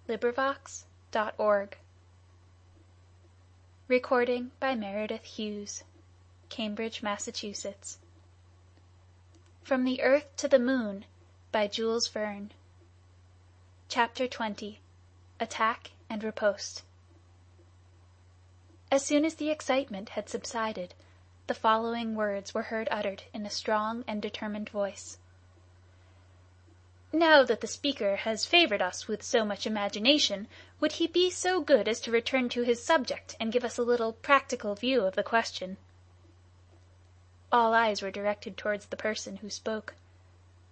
LibriVox.org. Recording by Meredith Hughes, Cambridge, Massachusetts. From the Earth to the Moon by Jules Verne. Chapter 20. Attack and Riposte. As soon as the excitement had subsided, the following words were heard uttered in a strong and determined voice. Now that the speaker has favored us with so much imagination, would he be so good as to return to his subject and give us a little practical view of the question? All eyes were directed towards the person who spoke.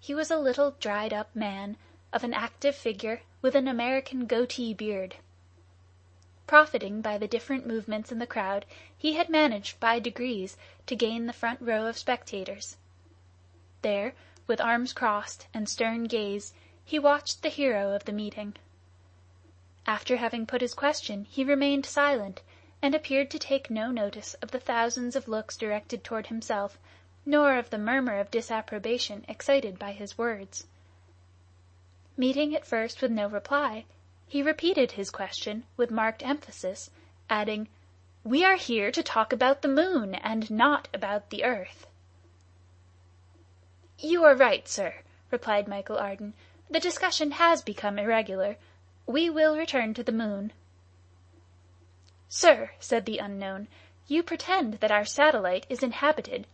He was a little dried-up man, of an active figure, with an American goatee beard. Profiting by the different movements in the crowd, he had managed by degrees to gain the front row of spectators. There, with arms crossed and stern gaze, he watched the hero of the meeting. After having put his question, he remained silent, and appeared to take no notice of the thousands of looks directed toward himself, nor of the murmur of disapprobation excited by his words. Meeting at first with no reply, he repeated his question with marked emphasis, adding, "We are here to talk about the moon, and not about the earth." "You are right, sir," replied Michel Arden. "The discussion has become irregular. We will return to the moon." "Sir," said the unknown, "you pretend that our satellite is inhabited.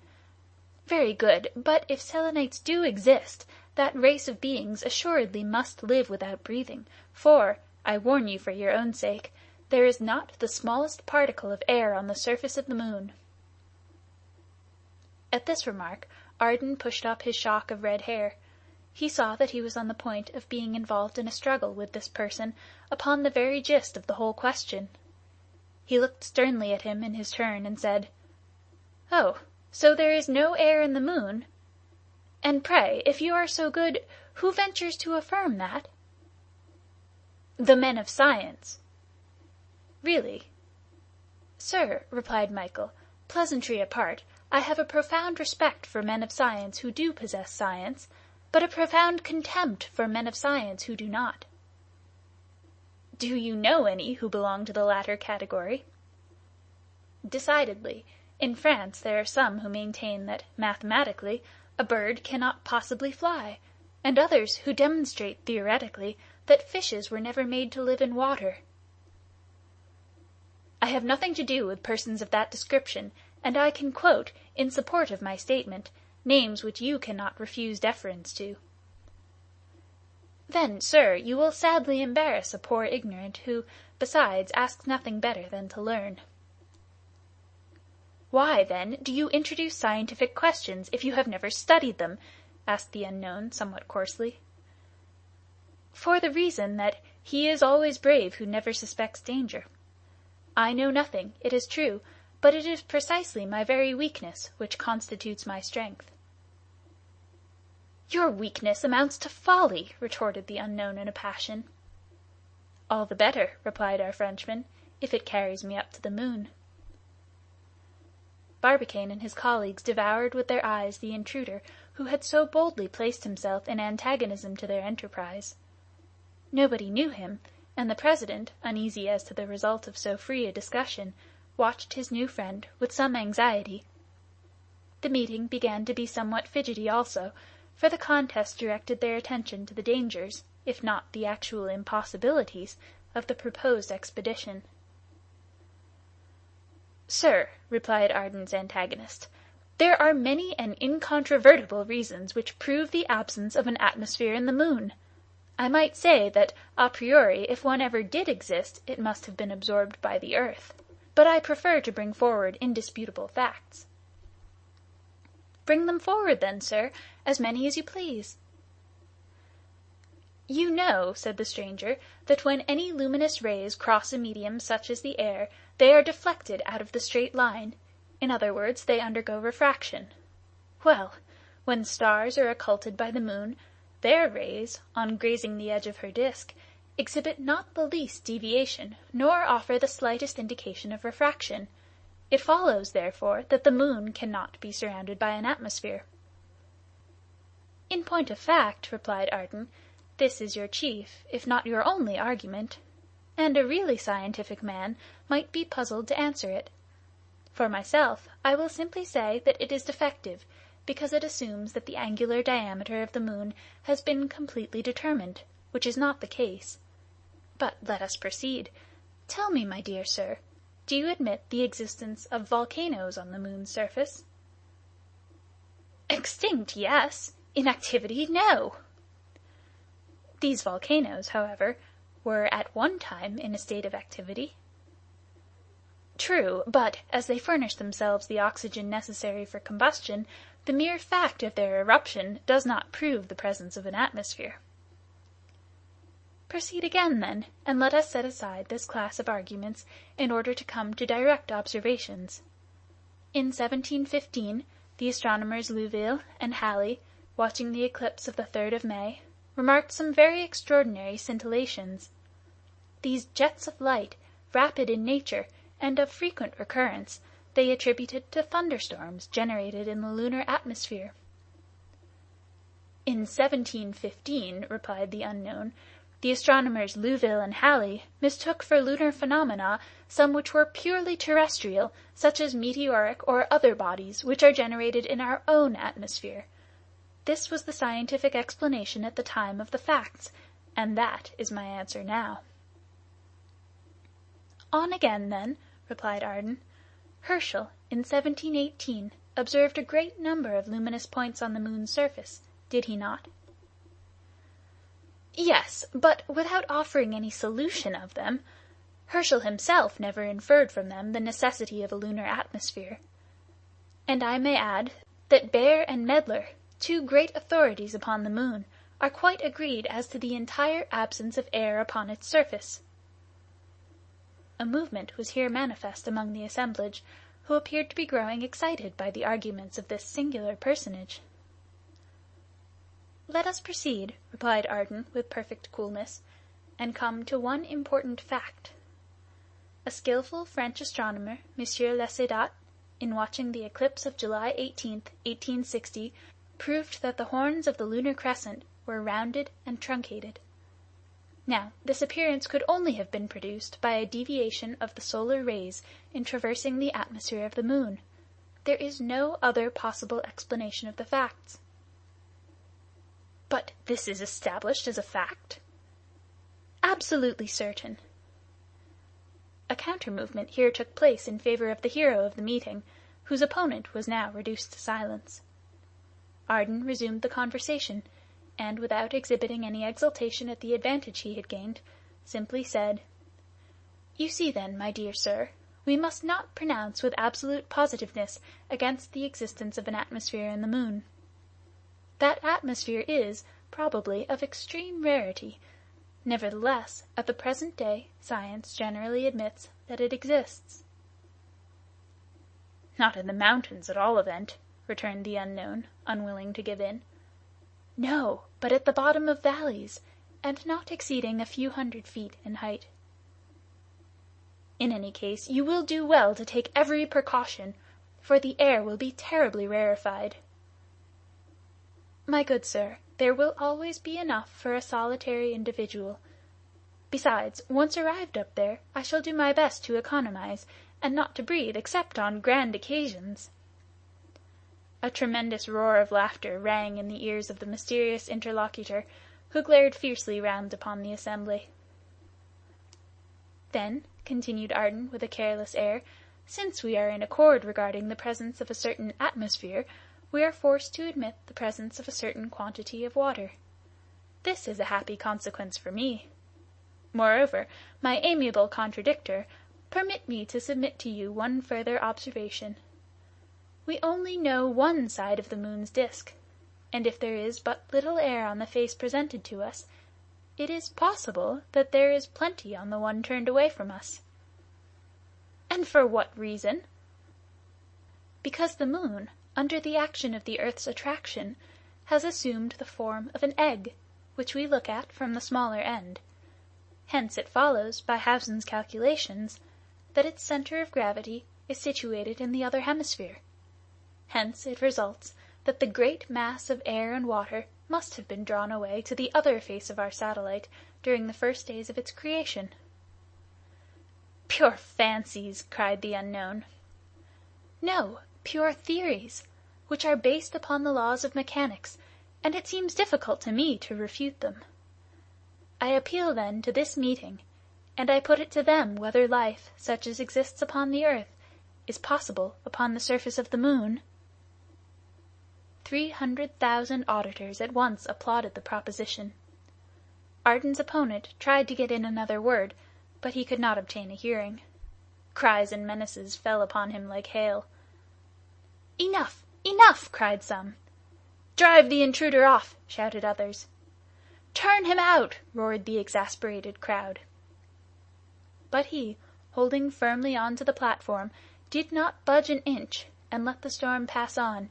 Very good, but if Selenites do exist, that race of beings assuredly must live without breathing, for, I warn you for your own sake, there is not the smallest particle of air on the surface of the moon." At this remark, Arden pushed up his shock of red hair. He saw that he was on the point of being involved in a struggle with this person upon the very gist of the whole question. He looked sternly at him in his turn, and said, "Oh, so there is no air in the moon? And pray, if you are so good, who ventures to affirm that?" "The men of science." "Really?" "Sir," replied Michel, "pleasantry apart, I have a profound respect for men of science who do possess science, but a profound contempt for men of science who do not." "Do you know any who belong to the latter category?" "Decidedly. In France there are some who maintain that, mathematically, a bird cannot possibly fly, and others who demonstrate theoretically that fishes were never made to live in water." "I have nothing to do with persons of that description, and I can quote, in support of my statement, names which you cannot refuse deference to." "Then, sir, you will sadly embarrass a poor ignorant who, besides, asks nothing better than to learn." "Why, then, do you introduce scientific questions if you have never studied them?" asked the unknown, somewhat coarsely. "For the reason that he is always brave who never suspects danger. I know nothing, it is true, but it is precisely my very weakness which constitutes my strength." "Your weakness amounts to folly," retorted the unknown in a passion. "All the better," replied our Frenchman, "if it carries me up to the moon." Barbicane and his colleagues devoured with their eyes the intruder who had so boldly placed himself in antagonism to their enterprise. Nobody knew him, and the president, uneasy as to the result of so free a discussion, watched his new friend with some anxiety. The meeting began to be somewhat fidgety also, for the contest directed their attention to the dangers, if not the actual impossibilities, of the proposed expedition. "Sir," replied Arden's antagonist, "there are many and incontrovertible reasons which prove the absence of an atmosphere in the moon. I might say that, a priori, if one ever did exist, it must have been absorbed by the earth. But I prefer to bring forward indisputable facts." "Bring them forward, then, sir, as many as you please." "You know," said the stranger, "that when any luminous rays cross a medium such as the air, they are deflected out of the straight line. In other words, they undergo refraction. Well, when stars are occulted by the moon, their rays, on grazing the edge of her disk, exhibit not the least deviation, nor offer the slightest indication of refraction. It follows, therefore, that the moon cannot be surrounded by an atmosphere." "In point of fact," replied Arden, This is your chief, if not your only argument, and a really scientific man might be puzzled to answer it. For myself, I will simply say that it is defective, because it assumes that the angular diameter of the moon has been completely determined, which is not the case. But let us proceed. Tell me, my dear sir, do you admit the existence of volcanoes on the moon's surface? Extinct, yes. Inactivity, no. These volcanoes, however, were at one time in a state of activity. True, but as they furnish themselves the oxygen necessary for combustion, the mere fact of their eruption does not prove the presence of an atmosphere. Proceed again, then, and let us set aside this class of arguments in order to come to direct observations. In 1715, the astronomers Louville and Halley, watching the eclipse of the 3rd of May, remarked some very extraordinary scintillations. These jets of light, rapid in nature and of frequent recurrence, they attributed to thunderstorms generated in the lunar atmosphere. In 1715, replied the unknown, the astronomers Louville and Halley mistook for lunar phenomena some which were purely terrestrial, such as meteoric or other bodies which are generated in our own atmosphere. This was the scientific explanation at the time of the facts, and that is my answer now. On again, then, replied Arden. Herschel, in 1718, observed a great number of luminous points on the moon's surface, did he not? Yes, but without offering any solution of them. Herschel himself never inferred from them the necessity of a lunar atmosphere. And I may add that Bayer and Medler, two great authorities upon the moon, are quite agreed as to the entire absence of air upon its surface. A movement was here manifest among the assemblage, who appeared to be growing excited by the arguments of this singular personage. Let us proceed, replied Arden with perfect coolness, and come to one important fact. A skilful French astronomer, M. Laussedat, in watching the eclipse of July 18th, 1860, proved that the horns of the lunar crescent were rounded and truncated. Now, this appearance could only have been produced by a deviation of the solar rays in traversing the atmosphere of the moon. There is no other possible explanation of the facts. But this is established as a fact? Absolutely certain. A counter-movement here took place in favor of the hero of the meeting, whose opponent was now reduced to silence. Arden resumed the conversation, and without exhibiting any exultation at the advantage he had gained, simply said, "You see then, my dear sir, we must not pronounce with absolute positiveness against the existence of an atmosphere in the moon. That atmosphere is, probably, of extreme rarity. Nevertheless, at the present day, science generally admits that it exists." "Not in the mountains, at all event," returned the unknown, unwilling to give in. "No, but at the bottom of valleys, and not exceeding a few 100 feet in height." "In any case, you will do well to take every precaution, for the air will be terribly rarefied." "My good sir, there will always be enough for a solitary individual. Besides, once arrived up there, I shall do my best to economize, and not to breathe except on grand occasions." A tremendous roar of laughter rang in the ears of the mysterious interlocutor, who glared fiercely round upon the assembly. "Then," continued Arden with a careless air, "since we are in accord regarding the presence of a certain atmosphere, we are forced to admit the presence of a certain quantity of water. This is a happy consequence for me. Moreover, my amiable contradictor, permit me to submit to you one further observation. We only know one side of the moon's disk, and if there is but little air on the face presented to us, it is possible that there is plenty on the one turned away from us." "And for what reason?" "Because the moon, under the action of the earth's attraction, has assumed the form of an egg, which we look at from the smaller end. Hence it follows, by Hausen's calculations, that its center of gravity is situated in the other hemisphere. Hence it results that the great mass of air and water must have been drawn away to the other face of our satellite during the first days of its creation." "Pure fancies!" cried the unknown. "No, pure theories, which are based upon the laws of mechanics, and it seems difficult to me to refute them. I appeal then to this meeting, and I put it to them whether life, such as exists upon the earth, is possible upon the surface of the moon?" 300,000 auditors at once applauded the proposition. Arden's opponent tried to get in another word, but he could not obtain a hearing. Cries and menaces fell upon him like hail. "Enough! Enough!" cried some. "Drive the intruder off!" shouted others. "Turn him out!" roared the exasperated crowd. But he, holding firmly on to the platform, did not budge an inch, and let the storm pass on,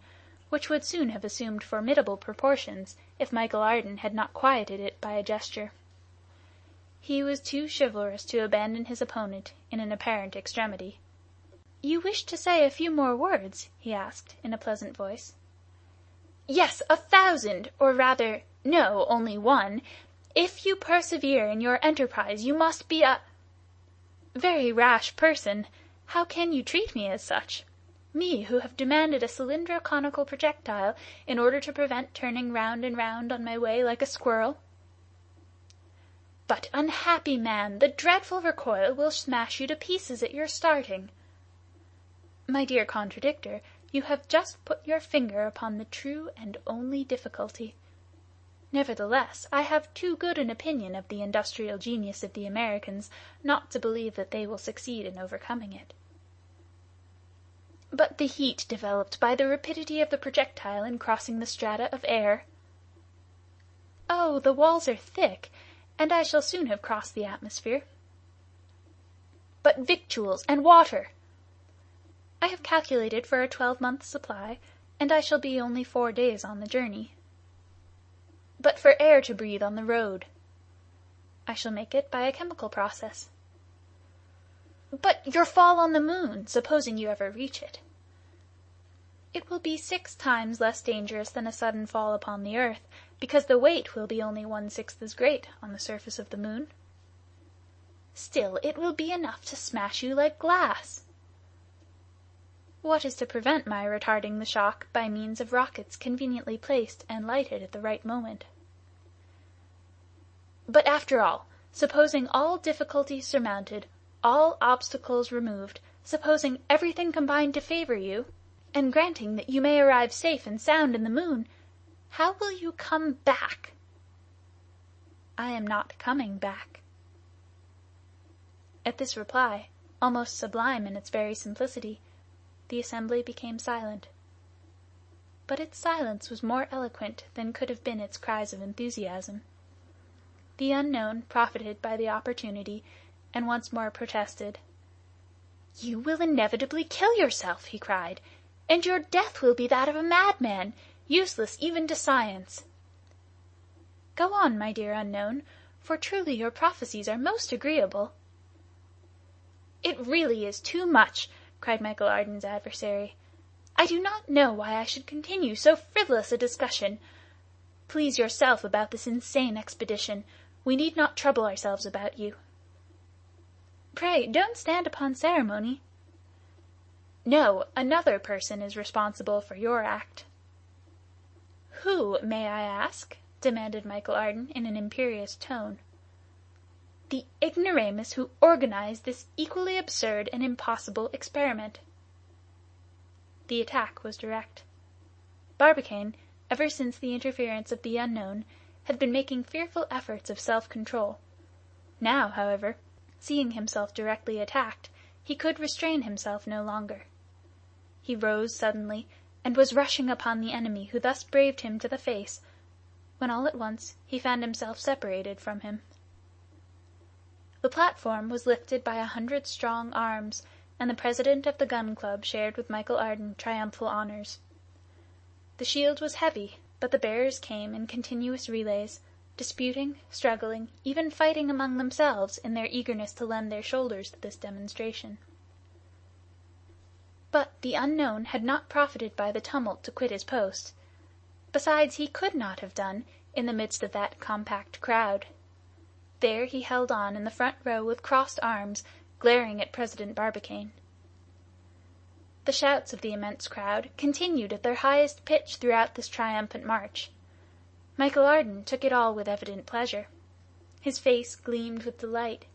which would soon have assumed formidable proportions if Michel Arden had not quieted it by a gesture. He was too chivalrous to abandon his opponent in an apparent extremity. "You wish to say a few more words?" he asked, in a pleasant voice. "Yes, 1,000, or rather, no, only one. If you persevere in your enterprise, you must be a—" "Very rash person! How can you treat me as such? Me, who have demanded a cylindro-conical projectile in order to prevent turning round and round on my way like a squirrel?" "But, unhappy man, the dreadful recoil will smash you to pieces at your starting." "My dear contradictor, you have just put your finger upon the true and only difficulty. Nevertheless, I have too good an opinion of the industrial genius of the Americans not to believe that they will succeed in overcoming it." "But the heat developed by the rapidity of the projectile in crossing the strata of air?" "Oh, the walls are thick, and I shall soon have crossed the atmosphere." "But victuals and water?" "I have calculated for a 12-month supply, and I shall be only 4 days on the journey." "But for air to breathe on the road?" "I shall make it by a chemical process." "But your fall on the moon, supposing you ever reach it?" "It will be 6 times less dangerous than a sudden fall upon the earth, because the weight will be only 1/6 as great on the surface of the moon." "Still, it will be enough to smash you like glass." "What is to prevent my retarding the shock by means of rockets conveniently placed and lighted at the right moment?" "But after all, supposing all difficulties surmounted, all obstacles removed, supposing everything combined to favor you, and granting that you may arrive safe and sound in the moon, how will you come back?" "I am not coming back." At this reply, almost sublime in its very simplicity, the assembly became silent. But its silence was more eloquent than could have been its cries of enthusiasm. The unknown profited by the opportunity, and once more protested. "You will inevitably kill yourself," he cried, "and your death will be that of a madman, useless even to science." "Go on, my dear unknown, for truly your prophecies are most agreeable." "It really is too much," cried Michel Arden's adversary. "I do not know why I should continue so frivolous a discussion. Please yourself about this insane expedition. We need not trouble ourselves about you." "Pray, don't stand upon ceremony." "No, another person is responsible for your act." "Who, may I ask?" demanded Michel Arden in an imperious tone. "The ignoramus who organized this equally absurd and impossible experiment." The attack was direct. Barbicane, ever since the interference of the unknown, had been making fearful efforts of self-control. Now, however, seeing himself directly attacked, he could restrain himself no longer. He rose suddenly, and was rushing upon the enemy who thus braved him to the face, when all at once he found himself separated from him. The platform was lifted by 100 strong arms, and the president of the Gun Club shared with Michel Arden triumphal honors. The shield was heavy, but the bearers came in continuous relays, disputing, struggling, even fighting among themselves in their eagerness to lend their shoulders to this demonstration. But the unknown had not profited by the tumult to quit his post. Besides, he could not have done, in the midst of that compact crowd. There he held on in the front row with crossed arms, glaring at President Barbicane. The shouts of the immense crowd continued at their highest pitch throughout this triumphant march. Michel Ardan took it all with evident pleasure. His face gleamed with delight.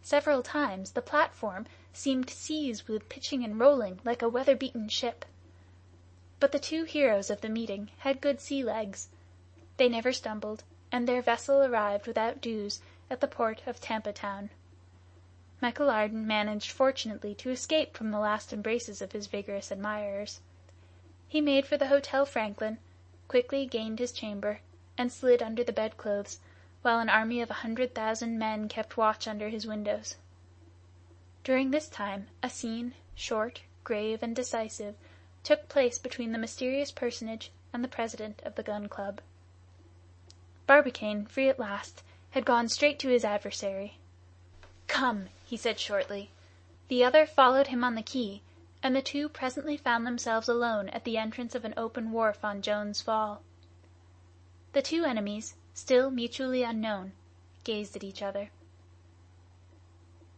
Several times the platform seemed seized with pitching and rolling like a weather-beaten ship. But the two heroes of the meeting had good sea legs. They never stumbled, and their vessel arrived without dues at the port of Tampa Town. Michel Ardan managed fortunately to escape from the last embraces of his vigorous admirers. He made for the Hotel Franklin, quickly gained his chamber, and slid under the bedclothes, while an army of 100,000 men kept watch under his windows. During this time a scene, short, grave, and decisive, took place between the mysterious personage and the president of the Gun Club. Barbicane, free at last, had gone straight to his adversary. "Come," he said shortly. The other followed him on the quay, and the two presently found themselves alone at the entrance of an open wharf on Jones' Fall. The two enemies, still mutually unknown, gazed at each other.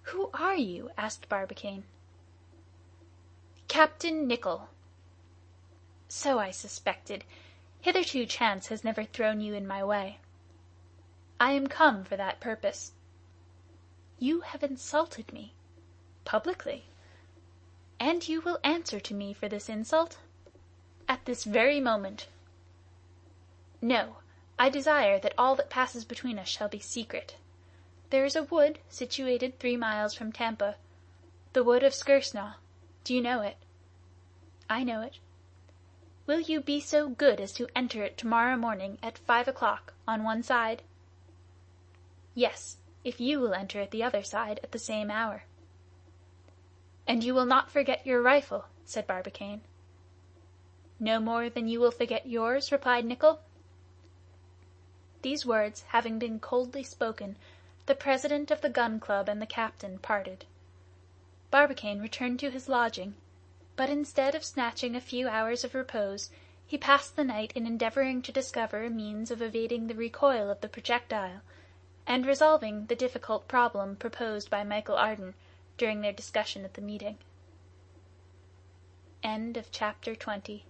"Who are you?" asked Barbicane. "Captain Nicholl." "So I suspected. Hitherto chance has never thrown you in my way." "I am come for that purpose." "You have insulted me." "Publicly." "And you will answer to me for this insult?" "At this very moment." "No, I desire that all that passes between us shall be secret. There is a wood situated 3 miles from Tampa, the wood of Skersnaw. Do you know it?" "I know it." "Will you be so good as to enter it tomorrow morning at 5 o'clock on one side?" "Yes, if you will enter at the other side at the same hour." "And you will not forget your rifle," said Barbicane. "No more than you will forget yours," replied Nicholl. These words having been coldly spoken, the president of the Gun Club and the captain parted. Barbicane returned to his lodging, but instead of snatching a few hours of repose, he passed the night in endeavoring to discover a means of evading the recoil of the projectile, and resolving the difficult problem proposed by Michel Ardan during their discussion at the meeting. Chapter 20